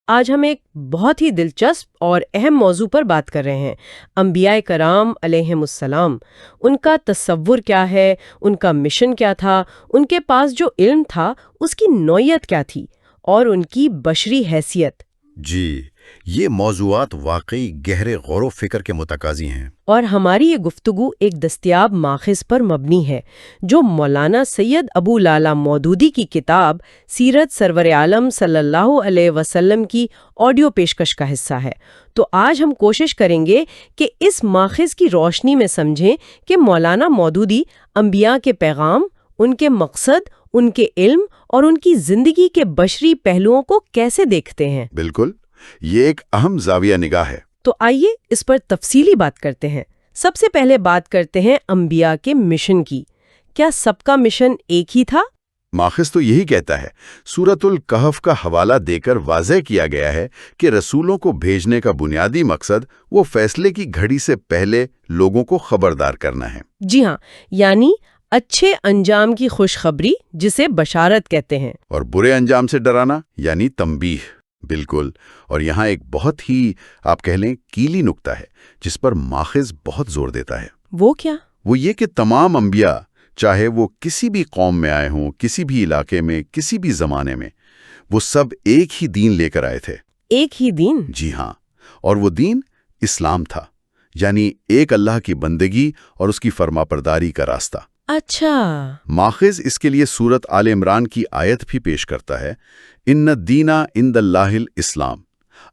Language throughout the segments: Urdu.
آج ہم ایک بہت ہی دلچسپ اور اہم موضوع پر بات کر رہے ہیں، انبیاء کرام علیہم السلام۔ ان کا تصور کیا ہے، ان کا مشن کیا تھا، ان کے پاس جو علم تھا اس کی نوعیت کیا تھی اور ان کی بشری حیثیت۔ جی، یہ موضوعات واقعی گہرے غور و فکر کے متقاضی ہیں۔ اور ہماری یہ گفتگو ایک دستیاب ماخذ پر مبنی ہے جو مولانا سید ابو لعلی مودودی کی کتاب سیرت سرور عالم صلی اللہ علیہ وسلم کی آڈیو پیشکش کا حصہ ہے۔ تو آج ہم کوشش کریں گے کہ اس ماخذ کی روشنی میں سمجھیں کہ مولانا مودودی انبیاء کے پیغام، ان کے مقصد، ان کے علم اور ان کی زندگی کے بشری پہلوؤں کو کیسے دیکھتے ہیں۔ بالکل، یہ ایک اہم زاویہ نگاہ ہے۔ تو آئیے اس پر تفصیلی بات کرتے ہیں۔ سب سے پہلے بات کرتے ہیں انبیاء کے مشن کی۔ کیا سب کا مشن ایک ہی تھا؟ ماخذ تو یہی کہتا ہے۔ سورۃ الکہف کا حوالہ دے کر واضح کیا گیا ہے کہ رسولوں کو بھیجنے کا بنیادی مقصد وہ فیصلے کی گھڑی سے پہلے لوگوں کو خبردار کرنا ہے۔ جی ہاں، یعنی اچھے انجام کی خوشخبری، جسے بشارت کہتے ہیں، اور برے انجام سے ڈرانا یعنی تنبیہ۔ بالکل، اور یہاں ایک بہت ہی آپ کہہ لیں کیلی نکتہ ہے جس پر ماخذ بہت زور دیتا ہے۔ وہ کیا؟ وہ یہ کہ تمام انبیاء، چاہے وہ کسی بھی قوم میں آئے ہوں، کسی بھی علاقے میں، کسی بھی زمانے میں، وہ سب ایک ہی دین لے کر آئے تھے۔ ایک ہی دین؟ جی ہاں، اور وہ دین اسلام تھا، یعنی ایک اللہ کی بندگی اور اس کی فرمانبرداری کا راستہ۔ اچھا۔ ماخذ اس کے لیے سورۃ آل عمران کی آیت بھی پیش کرتا ہے، ان الدین عند اللہ الاسلام،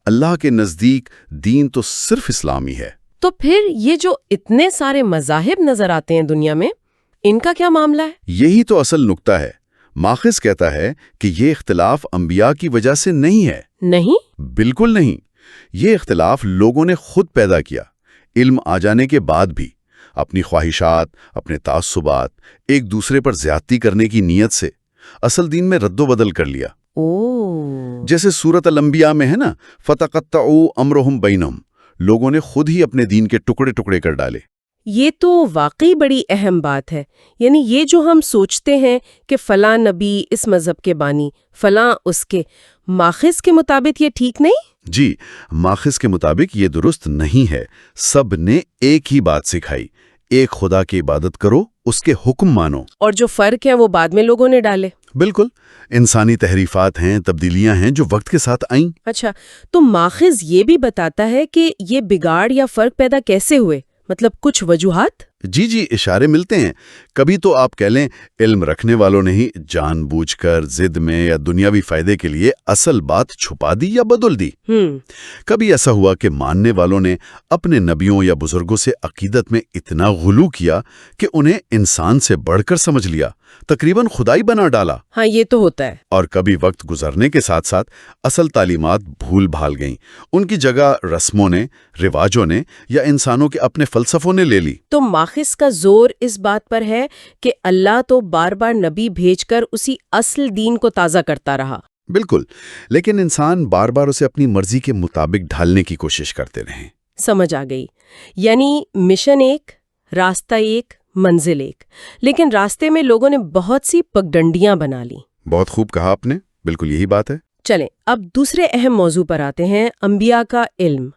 اللہ کے نزدیک دین تو صرف اسلام ہی ہے۔ تو پھر یہ جو اتنے سارے مذاہب نظر آتے ہیں دنیا میں، ان کا کیا معاملہ ہے؟ یہی تو اصل نکتہ ہے۔ ماخذ کہتا ہے کہ یہ اختلاف انبیاء کی وجہ سے نہیں ہے۔ نہیں؟ بالکل نہیں، یہ اختلاف لوگوں نے خود پیدا کیا، علم آ جانے کے بعد بھی، اپنی خواہشات، اپنے تعصبات، ایک دوسرے پر زیادتی کرنے کی نیت سے اصل دین میں رد و بدل کر لیا۔ جیسے سورۃ الانبیاء میں ہے نا، فَتَقَطَّعُوا أَمْرُهُمْ بَيْنَهُمْ، لوگوں نے خود ہی اپنے دین کے ٹکڑے ٹکڑے کر ڈالے۔ یہ تو واقعی بڑی اہم بات ہے۔ یعنی یہ جو ہم سوچتے ہیں کہ فلاں نبی اس مذہب کے بانی، فلاں اس کے، ماخذ کے مطابق یہ ٹھیک نہیں؟ جی، ماخذ کے مطابق یہ درست نہیں ہے۔ سب نے ایک ہی بات سکھائی، ایک خدا کی عبادت کرو، اس کے حکم مانو۔ اور جو فرق ہے وہ بعد میں لوگوں نے ڈالے۔ بالکل، انسانی تحریفات ہیں، تبدیلیاں ہیں جو وقت کے ساتھ آئیں۔ اچھا، تو ماخذ یہ بھی بتاتا ہے کہ یہ بگاڑ یا فرق پیدا کیسے ہوئے، مطلب کچھ وجوہات؟ جی، اشارے ملتے ہیں۔ کبھی تو آپ کہہ لیں علم رکھنے والوں نے ہی جان بوجھ کر ضد میں یا دنیاوی فائدے کے لیے اصل بات چھپا دی یا بدل دی۔ کبھی ایسا ہوا کہ ماننے والوں نے اپنے نبیوں یا بزرگوں سے عقیدت میں اتنا غلو کیا کہ انہیں انسان سے بڑھ کر سمجھ لیا، تقریباً خدائی بنا ڈالا۔ ہاں، یہ تو ہوتا ہے۔ اور کبھی وقت گزرنے کے ساتھ ساتھ اصل تعلیمات بھول بھال گئیں، ان کی جگہ رسموں نے، رواجوں نے یا انسانوں کے اپنے فلسفوں نے لے لی۔ تو ماخذ کا زور اس بات پر ہے کہ اللہ تو بار بار نبی بھیج کر اسی اصل دین کو تازہ کرتا رہا۔ بالکل، لیکن انسان بار بار اسے اپنی مرضی کے مطابق ڈھالنے کی کوشش کرتے رہے۔ سمجھ آ گئی، یعنی مشن ایک، راستہ ایک، منزل ایک، لیکن راستے میں لوگوں نے بہت سی پگڈنڈیاں بنا لی۔ بہت خوب کہا آپ نے، بالکل یہی بات ہے۔ چلیں اب دوسرے اہم موضوع پر آتے ہیں، انبیاء کا علم۔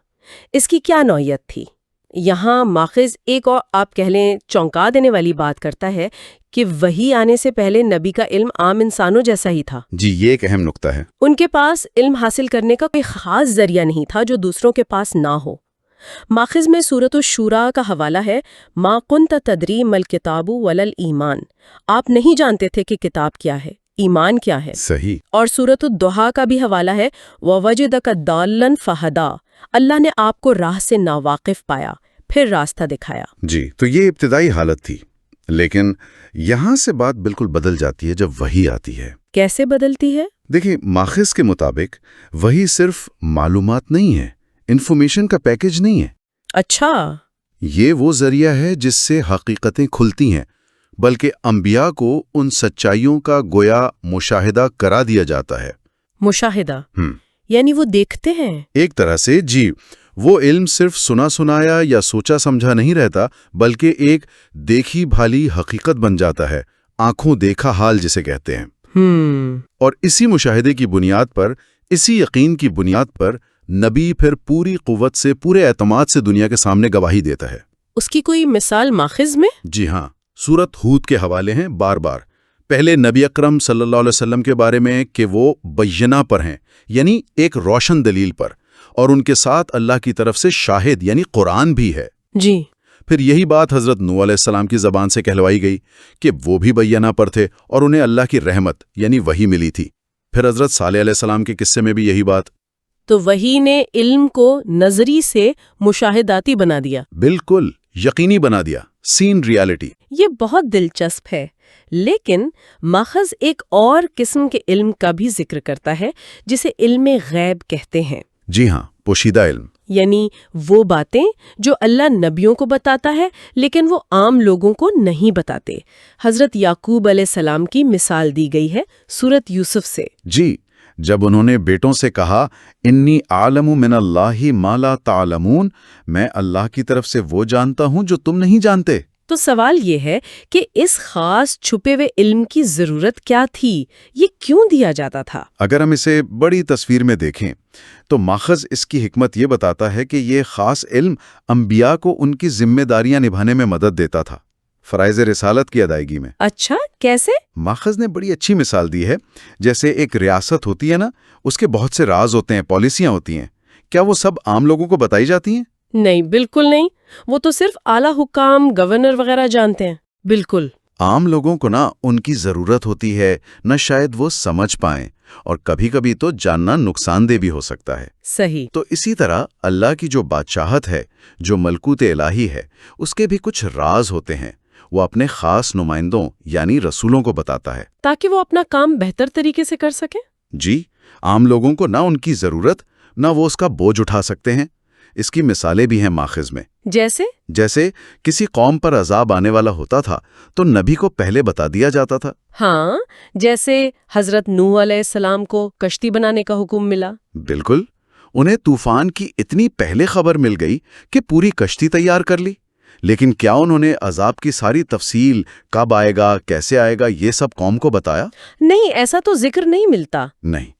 اس کی کیا نوعیت تھی؟ یہاں ماخذ ایک اور آپ کہہ لیں چونکا دینے والی بات کرتا ہے کہ وحی آنے سے پہلے نبی کا علم عام انسانوں جیسا ہی تھا۔ جی، یہ ایک اہم نکتہ ہے۔ ان کے پاس علم حاصل کرنے کا کوئی خاص ذریعہ نہیں تھا جو دوسروں کے پاس نہ ہو۔ ماخذ میں سورۃ الشورى کا حوالہ ہے، ما كنت تدری ما الکتاب ولا الایمان، آپ نہیں جانتے تھے کہ کتاب کیا ہے، ایمان کیا ہے۔ صحیح۔ اور سورۃ الضحیٰ کا بھی حوالہ ہے، وَوَجَدَكَ ضَالًّا فَهَدَىٰ، اللہ نے آپ کو راہ سے ناواقف پایا، پھر راستہ دکھایا۔ جی، تو یہ ابتدائی حالت تھی، لیکن یہاں سے بات بالکل بدل جاتی ہے جب وحی آتی ہے۔ کیسے بدلتی ہے؟ دیکھیں، ماخذ کے مطابق وحی صرف معلومات نہیں ہے، انفارمیشن کا پیکج نہیں ہے۔ اچھا۔ یہ وہ ذریعہ ہے جس سے حقیقتیں کھلتی ہیں، بلکہ انبیاء کو ان سچائیوں کا گویا مشاہدہ کرا دیا جاتا ہے۔ مشاہدہ یعنی وہ دیکھتے ہیں؟ ایک طرح سے جی، وہ علم صرف سنا سنایا یا سوچا سمجھا نہیں رہتا، بلکہ ایک دیکھی بھالی حقیقت بن جاتا ہے، آنکھوں دیکھا حال جسے کہتے ہیں۔ اور اسی مشاہدے کی بنیاد پر اسی یقین کی بنیاد پر نبی پھر پوری قوت سے، پورے اعتماد سے دنیا کے سامنے گواہی دیتا ہے۔ اس کی کوئی مثال ماخذ میں؟ جی ہاں، سورت ہود کے حوالے ہیں بار بار۔ پہلے نبی اکرم صلی اللہ علیہ وسلم کے بارے میں کہ وہ بینہ پر ہیں، یعنی ایک روشن دلیل پر، اور ان کے ساتھ اللہ کی طرف سے شاہد یعنی قرآن بھی ہے۔ جی۔ پھر یہی بات حضرت نوح علیہ السلام کی زبان سے کہلوائی گئی کہ وہ بھی بینہ پر تھے اور انہیں اللہ کی رحمت یعنی وحی ملی تھی۔ پھر حضرت صالح علیہ السلام کے قصے میں بھی یہی بات۔ تو وحی نے علم کو نظری سے مشاہداتی بنا دیا۔ بالکل، یقینی بنا دیا، سین ریالٹی۔ یہ بہت دلچسپ ہے، لیکن ماخذ ایک اور قسم کے علم کا بھی ذکر کرتا ہے جسے علم غیب کہتے ہیں۔ جی ہاں، پوشیدہ علم۔ یعنی وہ باتیں جو اللہ نبیوں کو بتاتا ہے لیکن وہ عام لوگوں کو نہیں بتاتے۔ حضرت یعقوب علیہ السلام کی مثال دی گئی ہے سورت یوسف سے۔ جی، جب انہوں نے بیٹوں سے کہا انی اعلم من اللہ ما لا تعلمون، میں اللہ کی طرف سے وہ جانتا ہوں جو تم نہیں جانتے۔ تو سوال یہ ہے کہ اس خاص چھپے ہوئے علم کی ضرورت کیا تھی؟ یہ کیوں دیا جاتا تھا؟ اگر ہم اسے بڑی تصویر میں دیکھیں تو ماخذ اس کی حکمت یہ بتاتا ہے کہ یہ خاص علم انبیاء کو ان کی ذمہ داریاں نبھانے میں مدد دیتا تھا، فرائض رسالت کی ادائیگی میں۔ اچھا، کیسے؟ ماخذ نے بڑی اچھی مثال دی ہے۔ جیسے ایک ریاست ہوتی ہے نا، اس کے بہت سے راز ہوتے ہیں، پالیسیاں ہوتی ہیں۔ کیا وہ سب عام لوگوں کو بتائی جاتی ہیں؟ نہیں، بالکل نہیں۔ وہ تو صرف اعلیٰ حکام، گورنر وغیرہ جانتے ہیں۔ بالکل۔ عام لوگوں کو نہ ان کی ضرورت ہوتی ہے، نہ شاید وہ سمجھ پائیں، اور کبھی کبھی تو جاننا نقصان دہ بھی ہو سکتا ہے۔ صحیح۔ تو اسی طرح اللہ کی جو بادشاہت ہے، جو ملکوت الہی ہے، اس کے بھی کچھ راز ہوتے ہیں۔ وہ اپنے خاص نمائندوں یعنی رسولوں کو بتاتا ہے تاکہ وہ اپنا کام بہتر طریقے سے کر سکیں۔ جی، عام لوگوں کو نہ ان کی ضرورت، نہ وہ اس کا بوجھ اٹھا سکتے ہیں۔ اس کی مثالیں بھی ہیں ماخذ میں۔ جیسے کسی قوم پر عذاب آنے والا ہوتا تھا تو نبی کو پہلے بتا دیا جاتا تھا۔ ہاں، جیسے حضرت نوح علیہ السلام کو کشتی بنانے کا حکم ملا۔ بالکل، انہیں طوفان کی اتنی پہلے خبر مل گئی کہ پوری کشتی تیار کر لی۔ لیکن کیا انہوں نے عذاب کی ساری تفصیل، کب آئے گا، کیسے آئے گا، یہ سب قوم کو بتایا؟ نہیں، ایسا تو ذکر نہیں ملتا۔ نہیں،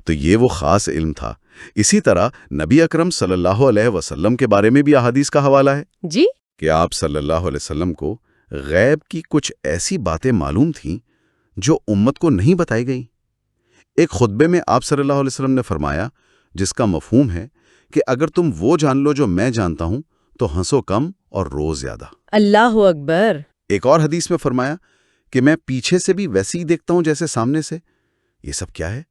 تو یہ وہ خاص علم تھا۔ اسی طرح نبی اکرم صلی اللہ علیہ وسلم کے بارے میں بھی احادیث کا حوالہ ہے جی، کہ آپ صلی اللہ علیہ وسلم کو غیب کی کچھ ایسی باتیں معلوم تھیں جو امت کو نہیں بتائی گئیں۔ ایک خطبے میں آپ صلی اللہ علیہ وسلم نے فرمایا، جس کا مفہوم ہے کہ اگر تم وہ جان لو جو میں جانتا ہوں تو ہنسو کم اور رو زیادہ۔ اللہ اکبر۔ ایک اور حدیث میں فرمایا کہ میں پیچھے سے بھی ویسے ہی دیکھتا ہوں جیسے سامنے سے۔ یہ سب کیا ہے؟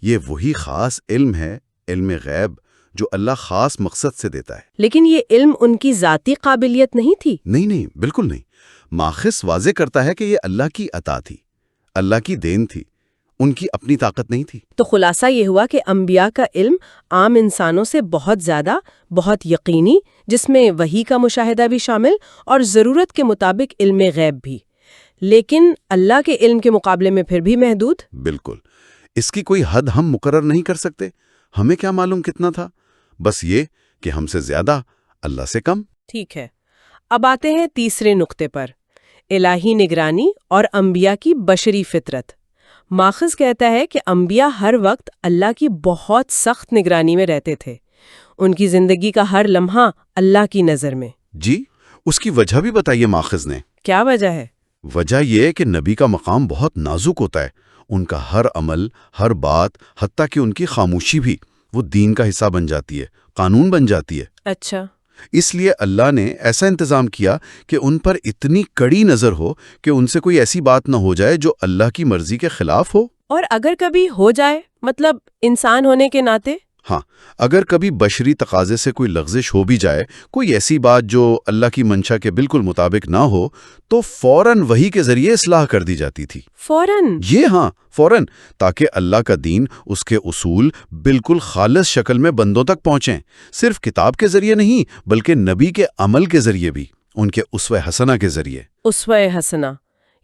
یہ وہی خاص علم ہے، علم غیب، جو اللہ خاص مقصد سے دیتا ہے۔ لیکن یہ علم ان کی ذاتی قابلیت نہیں تھی۔ نہیں، بالکل نہیں۔ ماخذ واضح کرتا ہے کہ یہ اللہ کی عطا تھی، اللہ کی دین تھی، ان کی اپنی طاقت نہیں تھی۔ تو خلاصہ یہ ہوا کہ انبیاء کا علم عام انسانوں سے بہت زیادہ، بہت یقینی، جس میں وحی کا مشاہدہ بھی شامل، اور ضرورت کے مطابق علم غیب بھی، لیکن اللہ کے علم کے مقابلے میں پھر بھی محدود۔ بالکل، اس کی کوئی حد ہم مقرر نہیں کر سکتے۔ ہمیں کیا معلوم کتنا تھا؟ بس یہ کہ ہم سے زیادہ، اللہ سے کم۔ ٹھیک ہے، اب آتے ہیں تیسرے نقطے پر، الہی نگرانی اور انبیاء کی بشری فطرت۔ ماخذ کہتا ہے کہ انبیاء ہر وقت اللہ کی بہت سخت نگرانی میں رہتے تھے، ان کی زندگی کا ہر لمحہ اللہ کی نظر میں۔ جی، اس کی وجہ بھی بتائیے ماخذ نے۔ کیا وجہ ہے؟ وجہ یہ ہے کہ نبی کا مقام بہت نازک ہوتا ہے۔ ان کا ہر عمل، ہر بات، حتیٰ کہ ان کی خاموشی بھی، وہ دین کا حصہ بن جاتی ہے، قانون بن جاتی ہے۔ اچھا، اس لیے اللہ نے ایسا انتظام کیا کہ ان پر اتنی کڑی نظر ہو کہ ان سے کوئی ایسی بات نہ ہو جائے جو اللہ کی مرضی کے خلاف ہو۔ اور اگر کبھی ہو جائے، مطلب انسان ہونے کے ناطے؟ ہاں، اگر کبھی بشری تقاضے سے کوئی لغزش ہو بھی جائے، کوئی ایسی بات جو اللہ کی منشا کے بالکل مطابق نہ ہو، تو فوراً وحی کے ذریعے اصلاح کر دی جاتی تھی۔ فوراً؟ یہ ہاں، فوراً، تاکہ اللہ کا دین، اس کے اصول بالکل خالص شکل میں بندوں تک پہنچیں، صرف کتاب کے ذریعے نہیں بلکہ نبی کے عمل کے ذریعے بھی، ان کے اسوہ حسنہ کے ذریعے۔ اسوہ حسنہ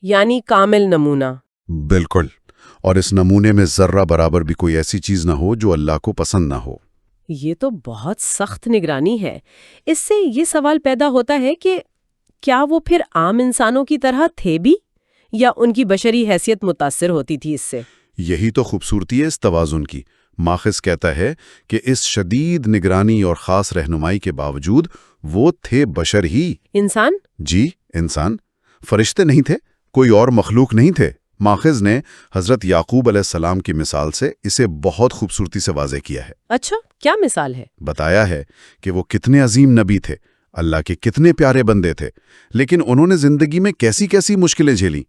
یعنی کامل نمونہ۔ بالکل، اور اس نمونے میں ذرہ برابر بھی کوئی ایسی چیز نہ ہو جو اللہ کو پسند نہ ہو۔ یہ تو بہت سخت نگرانی ہے۔ اس سے یہ سوال پیدا ہوتا ہے کہ کیا وہ پھر عام انسانوں کی طرح تھے بھی، یا ان کی بشری حیثیت متاثر ہوتی تھی اس سے؟ یہی تو خوبصورتی ہے اس توازن کی۔ ماخذ کہتا ہے کہ اس شدید نگرانی اور خاص رہنمائی کے باوجود وہ تھے بشر ہی۔ انسان؟ جی، انسان، فرشتے نہیں تھے، کوئی اور مخلوق نہیں تھے۔ ماخذ نے حضرت یعقوب علیہ السلام کی مثال سے اسے بہت خوبصورتی سے واضح کیا ہے۔ اچھا، کیا مثال ہے؟ بتایا ہے کہ وہ کتنے عظیم نبی تھے، اللہ کے کتنے پیارے بندے تھے، لیکن انہوں نے زندگی میں کیسی کیسی مشکلیں جھیلیں۔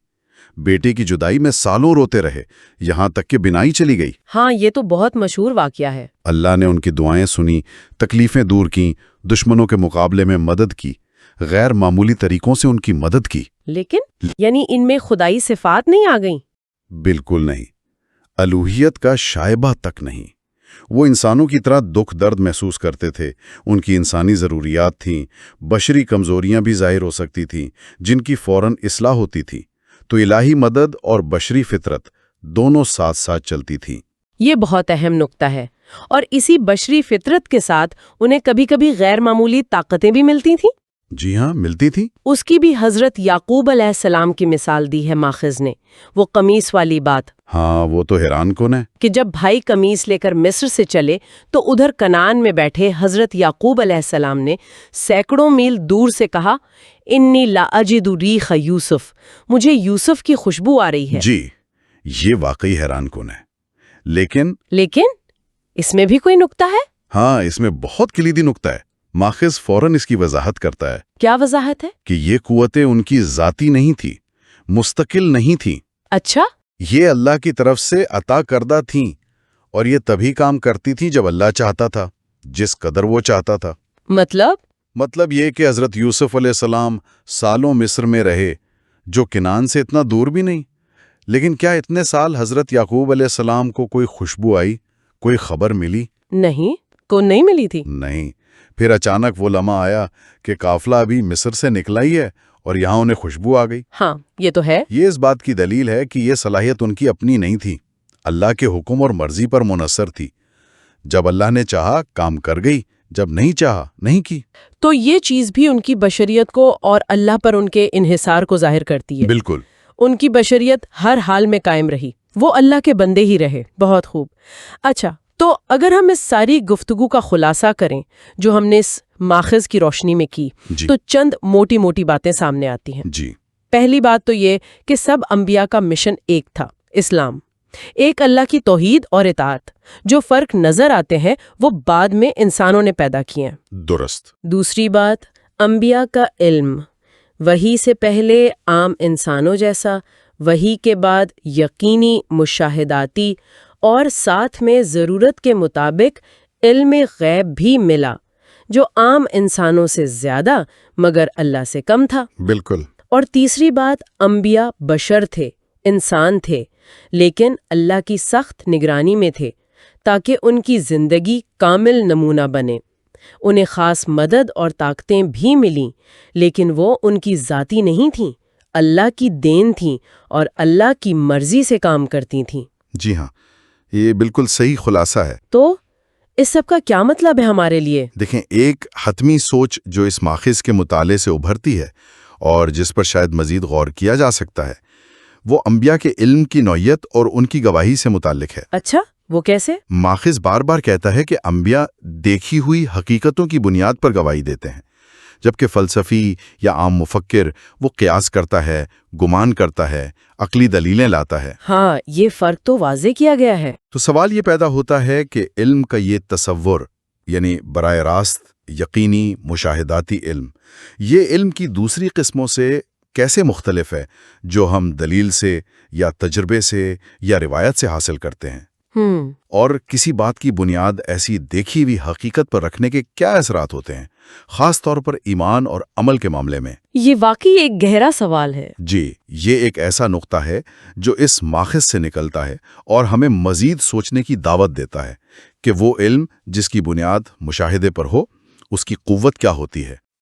بیٹے کی جدائی میں سالوں روتے رہے، یہاں تک کہ بینائی چلی گئی۔ ہاں، یہ تو بہت مشہور واقعہ ہے۔ اللہ نے ان کی دعائیں سنی، تکلیفیں دور کیں، دشمنوں کے مقابلے میں مدد کی، غیر معمولی طریقوں سے ان کی مدد کی۔ لیکن یعنی ان میں خدائی صفات نہیں آ گئیں؟ بالکل نہیں، الوہیت کا شائبہ تک نہیں۔ وہ انسانوں کی طرح دکھ درد محسوس کرتے تھے، ان کی انسانی ضروریات تھیں، بشری کمزوریاں بھی ظاہر ہو سکتی تھیں جن کی فوراً اصلاح ہوتی تھی، تو الہی مدد اور بشری فطرت دونوں ساتھ ساتھ چلتی تھیں۔ یہ بہت اہم نکتہ ہے، اور اسی بشری فطرت کے ساتھ انہیں کبھی کبھی غیر معمولی طاقتیں بھی ملتی تھیں۔ جی ہاں، ملتی تھی۔ اس کی بھی حضرت یعقوب علیہ السلام کی مثال دی ہے ماخذ نے، وہ قمیص والی بات۔ ہاں، وہ تو حیران کن ہے کہ جب بھائی قمیص لے کر مصر سے چلے تو ادھر کنعان میں بیٹھے حضرت یعقوب علیہ السلام نے سینکڑوں میل دور سے کہا، انی لا اجد ریح یوسف، مجھے یوسف کی خوشبو آ رہی ہے۔ جی، یہ واقعی حیران کن ہے، لیکن اس میں بھی کوئی نکتہ ہے؟ ہاں، اس میں بہت کلیدی نکتہ ہے۔ ماخذ فوراً اس کی وضاحت کرتا ہے۔ کیا وضاحت ہے؟ کہ یہ قوتیں ان کی ذاتی نہیں تھی، مستقل نہیں تھیں۔ اچھا، یہ اللہ کی طرف سے عطا کردہ تھیں، اور یہ تبھی کام کرتی تھیں جب اللہ چاہتا تھا، جس قدر وہ چاہتا تھا۔ مطلب یہ کہ حضرت یوسف علیہ السلام سالوں مصر میں رہے، جو کنعان سے اتنا دور بھی نہیں، لیکن کیا اتنے سال حضرت یعقوب علیہ السلام کو کوئی خوشبو آئی، کوئی خبر ملی؟ نہیں ملی تھی۔ نہیں، پھر اچانک وہ لمحہ آیا کہ قافلہ ابھی مصر سے نکلا ہی ہے اور یہاں انہیں خوشبو آ گئی۔ ہاں، یہ تو ہے۔ یہ اس بات کی دلیل ہے کہ یہ صلاحیت ان کی اپنی نہیں تھی، اللہ کے حکم اور مرضی پر منحصر تھی۔ جب اللہ نے چاہا کام کر گئی، جب نہیں چاہا نہیں کی۔ تو یہ چیز بھی ان کی بشریت کو اور اللہ پر ان کے انحصار کو ظاہر کرتی ہے۔ بالکل۔ ان کی بشریت ہر حال میں قائم رہی، وہ اللہ کے بندے ہی رہے۔ بہت خوب۔ اچھا، تو اگر ہم اس ساری گفتگو کا خلاصہ کریں جو ہم نے اس ماخذ کی روشنی میں کی، تو چند موٹی موٹی باتیں سامنے آتی ہیں۔ جی۔ پہلی بات تو یہ کہ سب انبیاء کا مشن ایک تھا، اسلام، ایک اللہ کی توحید اور اطاعت۔ جو فرق نظر آتے ہیں وہ بعد میں انسانوں نے پیدا کیے ہیں۔ درست۔ دوسری بات، انبیاء کا علم، وحی سے پہلے عام انسانوں جیسا، وحی کے بعد یقینی مشاہداتی، اور ساتھ میں ضرورت کے مطابق علم غیب بھی ملا، جو عام انسانوں سے زیادہ مگر اللہ سے کم تھا۔ بالکل۔ اور تیسری بات، انبیاء بشر تھے، انسان تھے، لیکن اللہ کی سخت نگرانی میں تھے تاکہ ان کی زندگی کامل نمونہ بنے۔ انہیں خاص مدد اور طاقتیں بھی ملیں، لیکن وہ ان کی ذاتی نہیں تھیں، اللہ کی دین تھیں اور اللہ کی مرضی سے کام کرتی تھیں۔ جی ہاں، یہ بالکل صحیح خلاصہ ہے۔ تو اس سب کا کیا مطلب ہے ہمارے لیے؟ دیکھیں، ایک حتمی سوچ جو اس ماخذ کے مطالعے سے ابھرتی ہے اور جس پر شاید مزید غور کیا جا سکتا ہے، وہ انبیاء کے علم کی نوعیت اور ان کی گواہی سے متعلق ہے۔ اچھا، وہ کیسے؟ ماخذ بار بار کہتا ہے کہ انبیاء دیکھی ہوئی حقیقتوں کی بنیاد پر گواہی دیتے ہیں، جبکہ فلسفی یا عام مفکر وہ قیاس کرتا ہے، گمان کرتا ہے، عقلی دلیلیں لاتا ہے۔ ہاں، یہ فرق تو واضح کیا گیا ہے۔ تو سوال یہ پیدا ہوتا ہے کہ علم کا یہ تصور، یعنی براہ راست یقینی مشاہداتی علم، یہ علم کی دوسری قسموں سے کیسے مختلف ہے جو ہم دلیل سے یا تجربے سے یا روایت سے حاصل کرتے ہیں؟ اور کسی بات کی بنیاد ایسی دیکھی ہوئی حقیقت پر رکھنے کے کیا اثرات ہوتے ہیں، خاص طور پر ایمان اور عمل کے معاملے میں؟ یہ واقعی ایک گہرا سوال ہے۔ جی، یہ ایک ایسا نقطہ ہے جو اس ماخذ سے نکلتا ہے اور ہمیں مزید سوچنے کی دعوت دیتا ہے کہ وہ علم جس کی بنیاد مشاہدے پر ہو، اس کی قوت کیا ہوتی ہے۔